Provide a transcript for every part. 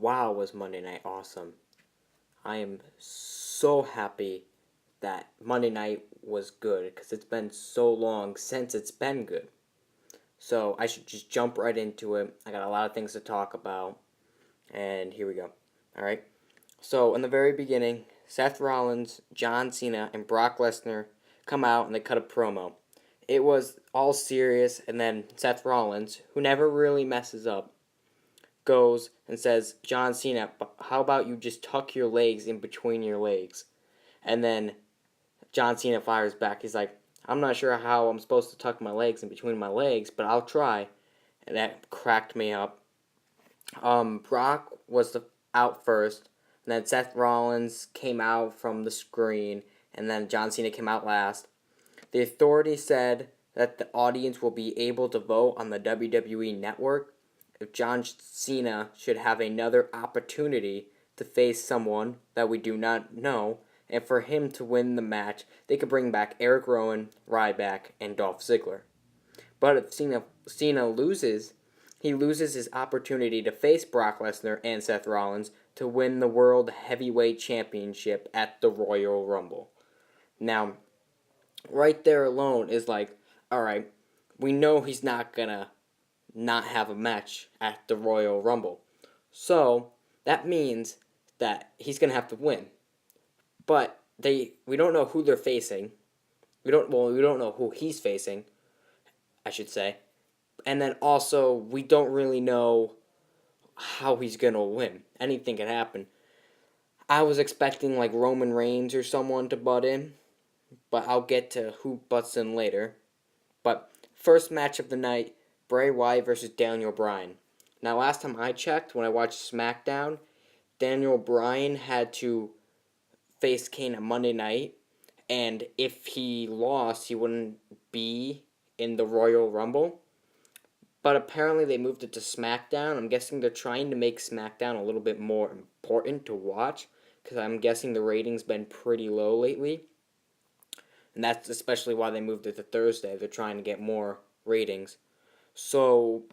wow, was Monday night awesome. I am so happy that Monday night was good because it's been so long since it's been good. So I should just jump right into it. I got a lot of things to talk about, and here we go. All right. So in the very beginning, Seth Rollins, John Cena, and Brock Lesnar come out and they cut a promo. It was all serious, and then Seth Rollins, who never really messes up, goes and says, John Cena, how about you just tuck your legs in between your legs? And then John Cena fires back. He's like, I'm not sure how I'm supposed to tuck my legs in between my legs, but I'll try. And that cracked me up. Brock was out first, and then Seth Rollins came out from the screen, and then John Cena came out last. The authority said that the audience will be able to vote on the WWE network if John Cena should have another opportunity to face someone that we do not know, and for him to win the match, they could bring back Eric Rowan, Ryback, and Dolph Ziggler. But if Cena loses, he loses his opportunity to face Brock Lesnar and Seth Rollins to win the World Heavyweight Championship at the Royal Rumble. Now, right there alone is like, alright, we know he's not gonna not have a match at the Royal Rumble. So, that means that he's gonna have to win. But we don't know who they're facing. We don't know who he's facing, I should say. And then also, we don't really know how he's gonna win. Anything can happen. I was expecting like Roman Reigns or someone to butt in, but I'll get to who butts in later. But first match of the night, Bray Wyatt versus Daniel Bryan. Now, last time I checked, when I watched SmackDown, Daniel Bryan had to face Kane on Monday night, and if he lost, he wouldn't be in the Royal Rumble. But apparently they moved it to SmackDown. I'm guessing they're trying to make SmackDown a little bit more important to watch, because I'm guessing the ratings been pretty low lately. And that's especially why they moved it to Thursday. They're trying to get more ratings. So,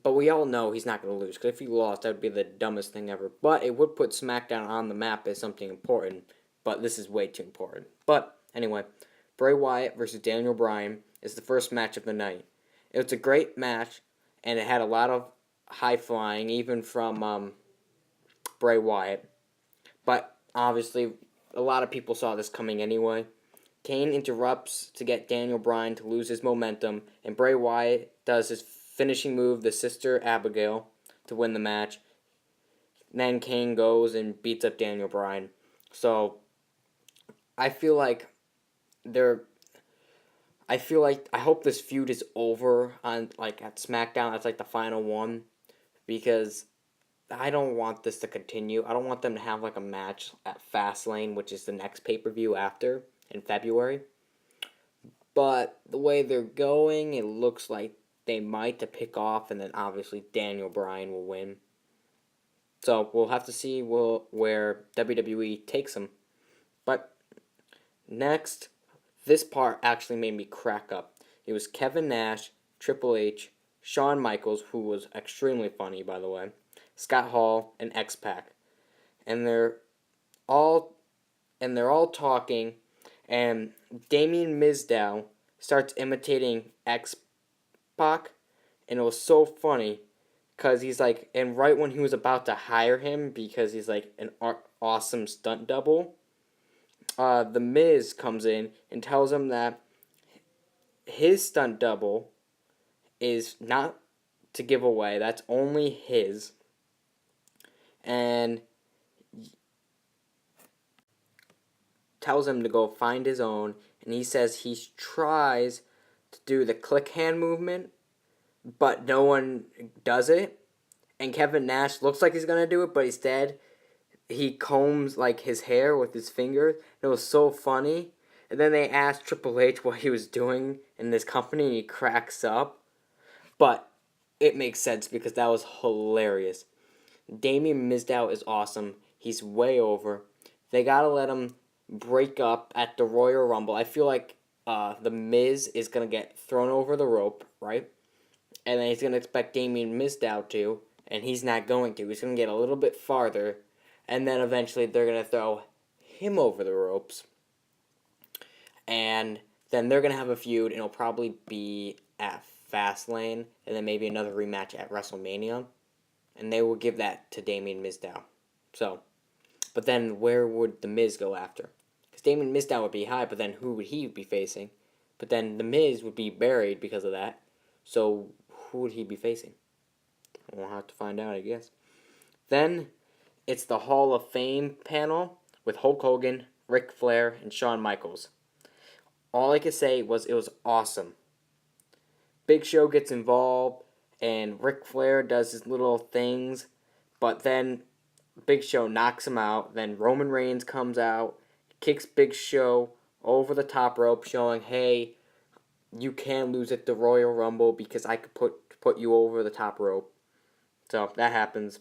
but we all know he's not going to lose, because if he lost, that would be the dumbest thing ever. But it would put SmackDown on the map as something important, but this is way too important. But anyway, Bray Wyatt versus Daniel Bryan is the first match of the night. It was a great match, and it had a lot of high flying, even from Bray Wyatt. But obviously, a lot of people saw this coming anyway. Kane interrupts to get Daniel Bryan to lose his momentum, and Bray Wyatt does his finishing move, the Sister Abigail, to win the match. Then Kane goes and beats up Daniel Bryan. So, I feel like I hope this feud is over on like at SmackDown. That's like the final one, because I don't want this to continue. I don't want them to have like a match at Fastlane, which is the next pay-per-view after in February. But the way they're going, it looks like they might to pick off, and then obviously Daniel Bryan will win. So we'll have to see where WWE takes him. But next, this part actually made me crack up. It was Kevin Nash, Triple H, Shawn Michaels, who was extremely funny, by the way, Scott Hall, and X-Pac. And they're all talking, and Damien Mizdow starts imitating X-Pac, and it was so funny, because he's like, and right when he was about to hire him, because he's like an awesome stunt double, The Miz comes in and tells him that his stunt double is not to give away. That's only his. And tells him to go find his own. And he says he tries to do the click hand movement, but no one does it. And Kevin Nash looks like he's going to do it, but instead he combs like his hair with his fingers. It was so funny. And then they asked Triple H what he was doing in this company, and he cracks up. But it makes sense because that was hilarious. Damien Mizdow is awesome. He's way over. They gotta let him break up at the Royal Rumble. I feel like the Miz is gonna get thrown over the rope, right? And then he's gonna expect Damien Mizdow to, and he's not going to. He's going to get a little bit farther, and then eventually they're going to throw him over the ropes, and then they're going to have a feud, and it'll probably be at Fastlane, and then maybe another rematch at WrestleMania, and they will give that to Damien Mizdow. So, but then where would The Miz go after? Because Damien Mizdow would be high, but then who would he be facing? But then The Miz would be buried because of that. So who would he be facing? We'll have to find out, I guess. Then it's the Hall of Fame panel with Hulk Hogan, Ric Flair, and Shawn Michaels. All I could say was it was awesome. Big Show gets involved, and Ric Flair does his little things, but then Big Show knocks him out. Then Roman Reigns comes out, kicks Big Show over the top rope, showing, hey, you can lose at the Royal Rumble because I could put you over the top rope. So that happens.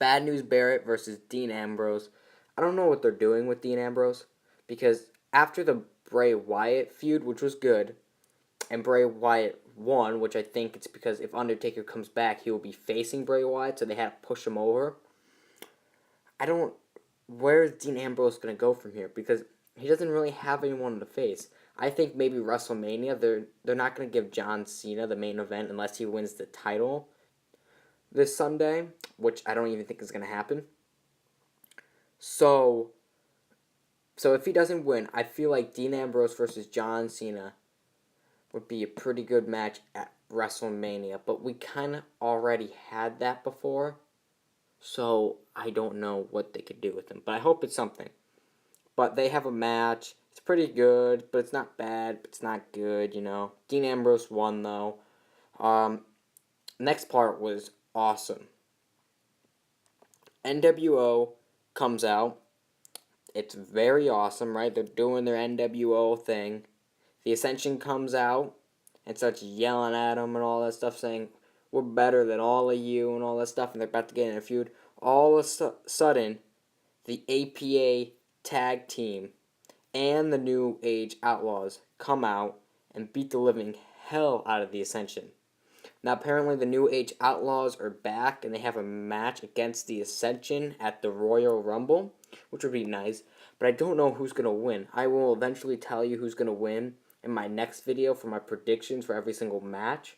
Bad News Barrett versus Dean Ambrose. I don't know what they're doing with Dean Ambrose because after the Bray Wyatt feud, which was good, and Bray Wyatt won, which I think it's because if Undertaker comes back, he will be facing Bray Wyatt, so they had to push him over. Where is Dean Ambrose going to go from here? Because he doesn't really have anyone to face. I think maybe WrestleMania, they're not going to give John Cena the main event unless he wins the title this Sunday, which I don't even think is going to happen. So if he doesn't win, I feel like Dean Ambrose versus John Cena would be a pretty good match at WrestleMania, but we kind of already had that before, so I don't know what they could do with him, but I hope it's something. But they have a match. It's pretty good, but it's not bad, but it's not good, you know. Dean Ambrose won, though. Next part was awesome. NWO comes out. It's very awesome, right? They're doing their NWO thing. The Ascension comes out and starts yelling at them and all that stuff, saying, we're better than all of you and all that stuff, and they're about to get in a feud. All of a sudden, the APA tag team and the New Age Outlaws come out and beat the living hell out of the Ascension. Now, apparently, the New Age Outlaws are back, and they have a match against the Ascension at the Royal Rumble, which would be nice, but I don't know who's going to win. I will eventually tell you who's going to win in my next video for my predictions for every single match,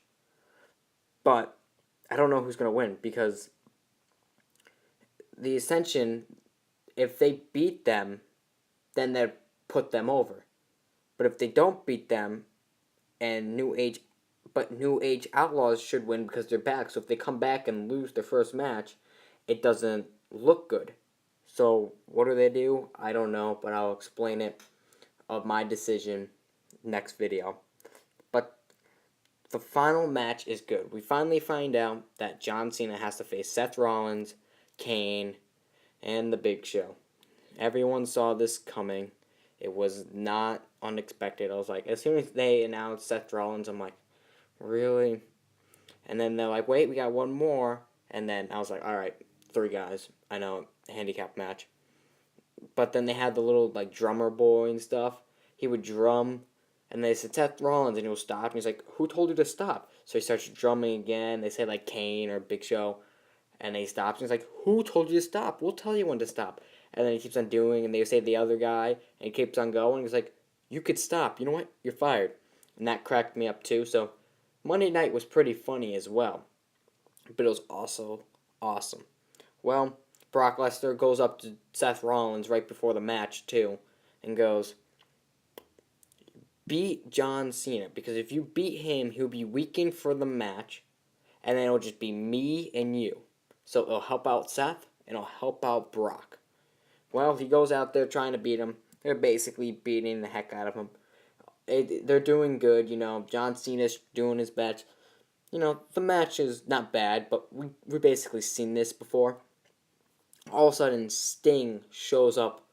but I don't know who's going to win, because the Ascension, if they beat them, then they'd put them over. But if they don't beat them, and New Age Outlaws should win because they're back. So if they come back and lose their first match, it doesn't look good. So what do? I don't know, but I'll explain it of my decision next video. But the final match is good. We finally find out that John Cena has to face Seth Rollins, Kane, and The Big Show. Everyone saw this coming. It was not unexpected. I was like, as soon as they announced Seth Rollins, I'm like, really? And then they're like, wait, we got one more. And then I was like, all right, 3 guys. I know, handicap match. But then they had the little, like, drummer boy and stuff. He would drum. And they said, Seth Rollins. And he'll stop. And he's like, who told you to stop? So he starts drumming again. They say, like, Kane or Big Show. And then he stops. And he's like, who told you to stop? We'll tell you when to stop. And then he keeps on doing. And they say the other guy. And he keeps on going. He's like, you could stop. You know what? You're fired. And that cracked me up, too. So Monday night was pretty funny as well. But it was also awesome. Well, Brock Lesnar goes up to Seth Rollins right before the match, too, and goes, beat John Cena, because if you beat him, he'll be weakened for the match, and then it'll just be me and you. So it'll help out Seth, and it'll help out Brock. Well, he goes out there trying to beat him. They're basically beating the heck out of him. They're doing good, you know. John Cena's doing his best. You know, the match is not bad, but we basically seen this before. All of a sudden, Sting shows up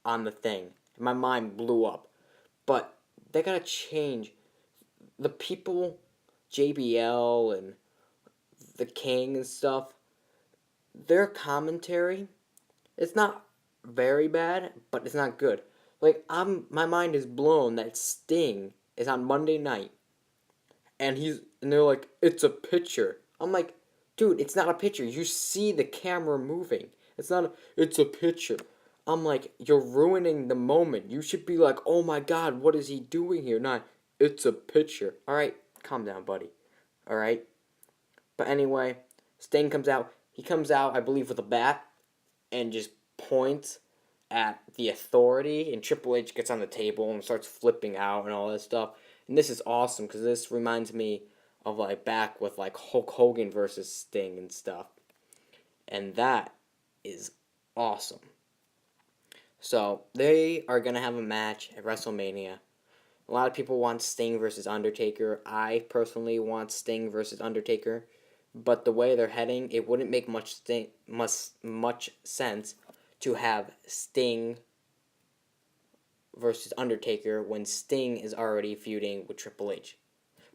on the thing. And my mind blew up. But they gotta change. The people, JBL and the King and stuff, their commentary, it's not very bad, but it's not good. Like, my mind is blown that Sting is on Monday night, and they're like, it's a picture. I'm like, dude, it's not a picture. You see the camera moving. It's not. It's a picture. I'm like, you're ruining the moment. You should be like, oh my god, what is he doing here? Not, it's a picture. All right, calm down, buddy. All right. But anyway, Sting comes out. He comes out, I believe, with a bat and just points at the Authority, and Triple H gets on the table and starts flipping out and all that stuff. And this is awesome because this reminds me of like back with like Hulk Hogan versus Sting and stuff. And that is awesome. So they are gonna have a match at WrestleMania. A lot of people want Sting versus Undertaker. I personally want Sting versus Undertaker, but the way they're heading, it wouldn't make much sense to have Sting versus Undertaker when Sting is already feuding with Triple H.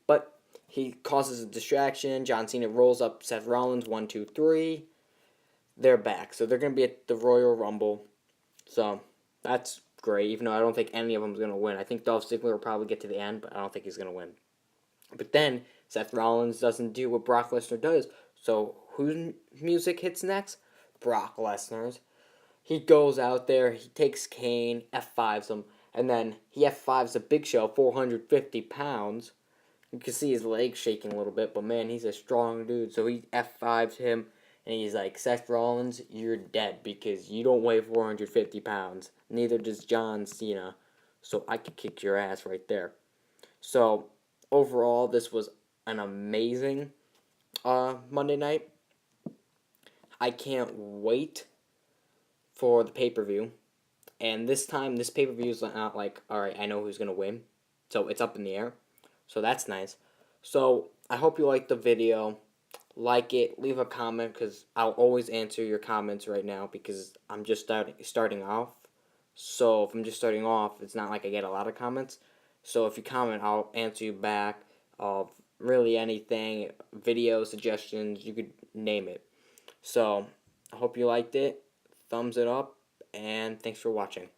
But he causes a distraction. John Cena rolls up Seth Rollins, 1, 2, 3. They're back. So they're going to be at the Royal Rumble. So that's great, even though I don't think any of them is going to win. I think Dolph Ziggler will probably get to the end, but I don't think he's going to win. But then Seth Rollins doesn't do what Brock Lesnar does. So whose music hits next? Brock Lesnar's. He goes out there, he takes Kane, F5s him, and then he F5s the Big Show, 450 pounds. You can see his legs shaking a little bit, but man, he's a strong dude. So he F5s him, and he's like, Seth Rollins, you're dead because you don't weigh 450 pounds. Neither does John Cena. So I could kick your ass right there. So overall, this was an amazing Monday night. I can't wait for the pay-per-view. And this time, this pay-per-view is not like, alright, I know who's going to win. So it's up in the air. So that's nice. So I hope you liked the video. Like it, leave a comment, because I'll always answer your comments right now, because I'm just starting off. So if I'm just starting off, it's not like I get a lot of comments. So if you comment, I'll answer you back of really anything, video suggestions, you could name it. So I hope you liked it. Thumbs it up, and thanks for watching.